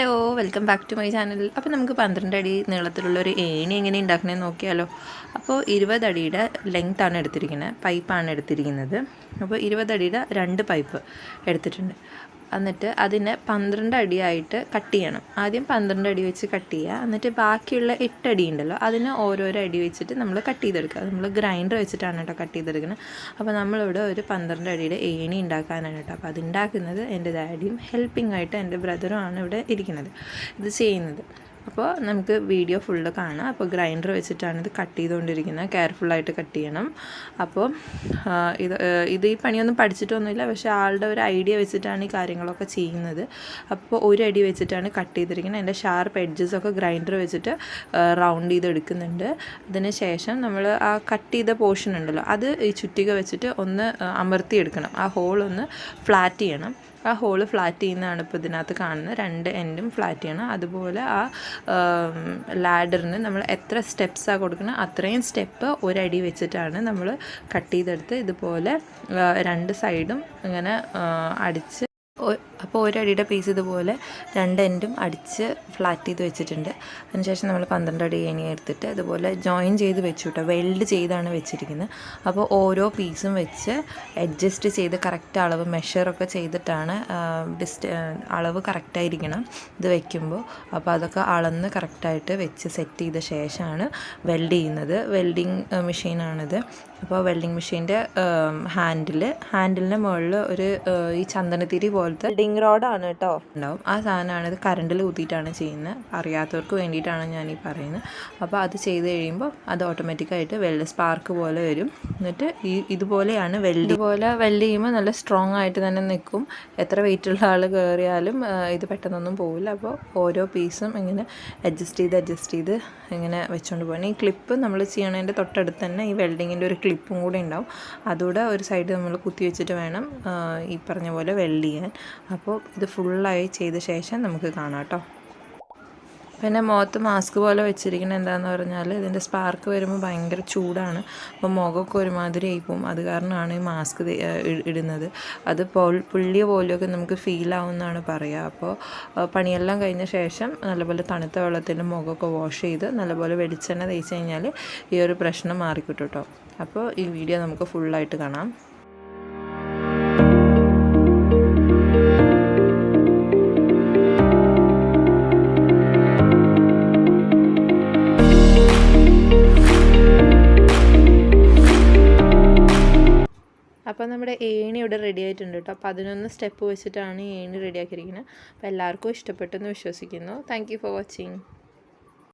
Hello, welcome back to my channel. അപ്പോൾ നമുക്ക് 12 അടി നീളത്തിലുള്ളൊരു ഏണി എങ്ങനെ ഉണ്ടാക്കണമെന്ന് നോക്കിയാലോ. അപ്പോൾ 20 അടിയുടെ ലെങ്ത്താണ് എടുത്തിരിക്കുന്നത്, പൈപ്പാണ് എടുത്തിരിക്കുന്നത്. അപ്പോൾ 20 അടിയുടെ 2 പൈപ്പ് എടുത്തിട്ടുണ്ട്. എന്നിട്ട് അതിനെ 12 അടിയായിട്ട് കട്ട് ചെയ്യണം. ആദ്യം 12 അടി വെച്ച് കട്ട് ചെയ്യുക, എന്നിട്ട് ബാക്കിയുള്ള 8 അടി ഉണ്ടല്ലോ അതിന് ഓരോരോ അടി വെച്ചിട്ട് നമ്മൾ കട്ട് ചെയ്തെടുക്കുക. നമ്മൾ ഗ്രൈൻഡർ വെച്ചിട്ടാണ് കേട്ടോ കട്ട് ചെയ്തെടുക്കുന്നത്. അപ്പോൾ നമ്മളിവിടെ ഒരു 12 അടിയുടെ ഏണി ഉണ്ടാക്കാനാണ് കേട്ടോ. അപ്പോൾ അതുണ്ടാക്കുന്നത് എൻ്റെ ഡാഡിയും ഹെൽപ്പിംഗ് ആയിട്ട് എൻ്റെ ബ്രദറും ആണ് ഇവിടെ ഇരിക്കുന്നത്, ഇത് ചെയ്യുന്നത്. അപ്പോൾ നമുക്ക് വീഡിയോ ഫുള്ള് കാണാം. അപ്പോൾ ഗ്രൈൻഡർ വെച്ചിട്ടാണ് ഇത് കട്ട് ചെയ്തുകൊണ്ടിരിക്കുന്നത്, കെയർഫുള്ളായിട്ട് കട്ട് ചെയ്യണം. അപ്പോൾ ഇത് ഈ പണിയൊന്നും പഠിച്ചിട്ടൊന്നുമില്ല, പക്ഷേ ആളുടെ ഒരു ഐഡിയ വെച്ചിട്ടാണ് ഈ കാര്യങ്ങളൊക്കെ ചെയ്യുന്നത്. അപ്പോൾ ഒരു അടി വെച്ചിട്ടാണ് കട്ട് ചെയ്തിരിക്കുന്നത്. അതിൻ്റെ ഷാർപ്പ് എഡ്ജസൊക്കെ ഗ്രൈൻഡർ വെച്ചിട്ട് റൗണ്ട് ചെയ്തെടുക്കുന്നുണ്ട്. അതിന് ശേഷം നമ്മൾ ആ കട്ട് ചെയ്ത പോർഷൻ ഉണ്ടല്ലോ അത് ഈ ചുറ്റിക വെച്ചിട്ട് ഒന്ന് അമർത്തിയെടുക്കണം. ആ ഹോളൊന്ന് ഫ്ലാറ്റ് ചെയ്യണം. ആ ഹോള് ഫ്ലാറ്റ് ചെയ്യുന്നതാണ് ഇപ്പോൾ ഇതിനകത്ത് കാണുന്നത്. 2 എൻഡും ഫ്ലാറ്റ് ചെയ്യണം. അതുപോലെ ആ ലാഡറിന് നമ്മൾ എത്ര സ്റ്റെപ്സാണ് കൊടുക്കുന്നത് അത്രയും സ്റ്റെപ്പ് ഒരടി വെച്ചിട്ടാണ് നമ്മൾ കട്ട് ചെയ്തെടുത്ത് ഇതുപോലെ 2 സൈഡും ഇങ്ങനെ അടിച്ച്. അപ്പോൾ ഒരടിയുടെ പീസ് ഇതുപോലെ 2 എൻഡും അടിച്ച് ഫ്ലാറ്റ് ചെയ്ത് വെച്ചിട്ടുണ്ട്. അതിനുശേഷം നമ്മൾ 12 അടി ഏണി എടുത്തിട്ട് ഇതുപോലെ ജോയിൻ ചെയ്ത് വെച്ചു കേട്ടോ, വെൽഡ് ചെയ്താണ് വെച്ചിരിക്കുന്നത്. അപ്പോൾ ഓരോ പീസും വെച്ച് അഡ്ജസ്റ്റ് ചെയ്ത് കറക്റ്റ് അളവ് മെഷറൊക്കെ ചെയ്തിട്ടാണ് അളവ് കറക്റ്റായിരിക്കണം ഇത് വയ്ക്കുമ്പോൾ. അപ്പോൾ അതൊക്കെ അളന്ന് കറക്റ്റായിട്ട് വെച്ച് സെറ്റ് ചെയ്ത ശേഷമാണ് വെൽഡ് ചെയ്യുന്നത്. വെൽഡിങ് മെഷീനാണിത്. അപ്പോൾ വെൽഡിങ് മെഷീൻ്റെ ഹാൻഡിലിൻ്റെ മുകളിൽ ഒരു ഈ ചന്ദനത്തിരി പോലത്തെ വെൽഡിങ് റോഡാണ് കേട്ടോ ഉണ്ടാവും. ആ സാധനമാണ് ഇത് കറണ്ടിൽ കുത്തിയിട്ടാണ് ചെയ്യുന്നത്. അറിയാത്തവർക്ക് വേണ്ടിയിട്ടാണ് ഞാൻ ഈ പറയുന്നത്. അപ്പോൾ അത് ചെയ്ത് കഴിയുമ്പോൾ അത് ഓട്ടോമാറ്റിക്കായിട്ട് സ്പാർക്ക് പോലെ വരും. എന്നിട്ട് ഇതുപോലെയാണ് വെൽഡ് ചെയ്യുമ്പോൾ നല്ല സ്ട്രോങ് ആയിട്ട് തന്നെ നിൽക്കും. എത്ര വെയിറ്റുള്ള ആൾ കയറിയാലും ഇത് പെട്ടെന്നൊന്നും പോവില്ല. അപ്പോൾ ഓരോ പീസും ഇങ്ങനെ അഡ്ജസ്റ്റ് ചെയ്ത് ഇങ്ങനെ വെച്ചുകൊണ്ട് പോകണം. ഈ ക്ലിപ്പ് നമ്മൾ ചെയ്യണതിൻ്റെ തൊട്ടടുത്ത് തന്നെ ഈ വെൽഡിങ്ങിൻ്റെ ഒരു ക്ലിപ്പും കൂടെ ഉണ്ടാവും. അതുകൂടെ ഒരു സൈഡ് നമ്മൾ കുത്തി വെച്ചിട്ട് വേണം ഈ പറഞ്ഞ പോലെ വെൽഡ് ചെയ്യാൻ. അപ്പോൾ ഇത് ഫുള്ളായി ചെയ്ത ശേഷം നമുക്ക് കാണാം കേട്ടോ. പിന്നെ മുഖത്ത് മാസ്ക് പോലെ വെച്ചിരിക്കുന്നത് എന്താണെന്ന് പറഞ്ഞാൽ ഇതിൻ്റെ സ്പാർക്ക് വരുമ്പോൾ ഭയങ്കര ചൂടാണ്. അപ്പോൾ മുഖമൊക്കെ ഒരുമാതിരി ആയിപ്പോവും. അത് കാരണമാണ് ഈ മാസ്ക് ഇടുന്നത്. അത് പുള്ളിയ പോലെയൊക്കെ നമുക്ക് ഫീലാവുമെന്നാണ് പറയുക. അപ്പോൾ പണിയെല്ലാം കഴിഞ്ഞ ശേഷം നല്ലപോലെ തണുത്ത വെള്ളത്തിൽ മുഖമൊക്കെ വാഷ് ചെയ്ത് നല്ലപോലെ വെളിച്ചെണ്ണ തേച്ച് കഴിഞ്ഞാൽ ഈ ഒരു പ്രശ്നം മാറിക്കിട്ടും കേട്ടോ. അപ്പോൾ ഈ വീഡിയോ നമുക്ക് ഫുള്ളായിട്ട് കാണാം. അപ്പോൾ നമ്മുടെ ഏണി ഇവിടെ റെഡി ആയിട്ടുണ്ട് കേട്ടോ. അപ്പോൾ 11 സ്റ്റെപ്പ് വെച്ചിട്ടാണ് ഈ ഏണി റെഡിയാക്കിയിരിക്കുന്നത്. അപ്പോൾ എല്ലാവർക്കും ഇഷ്ടപ്പെട്ടെന്ന് വിശ്വസിക്കുന്നു. Thank you for watching.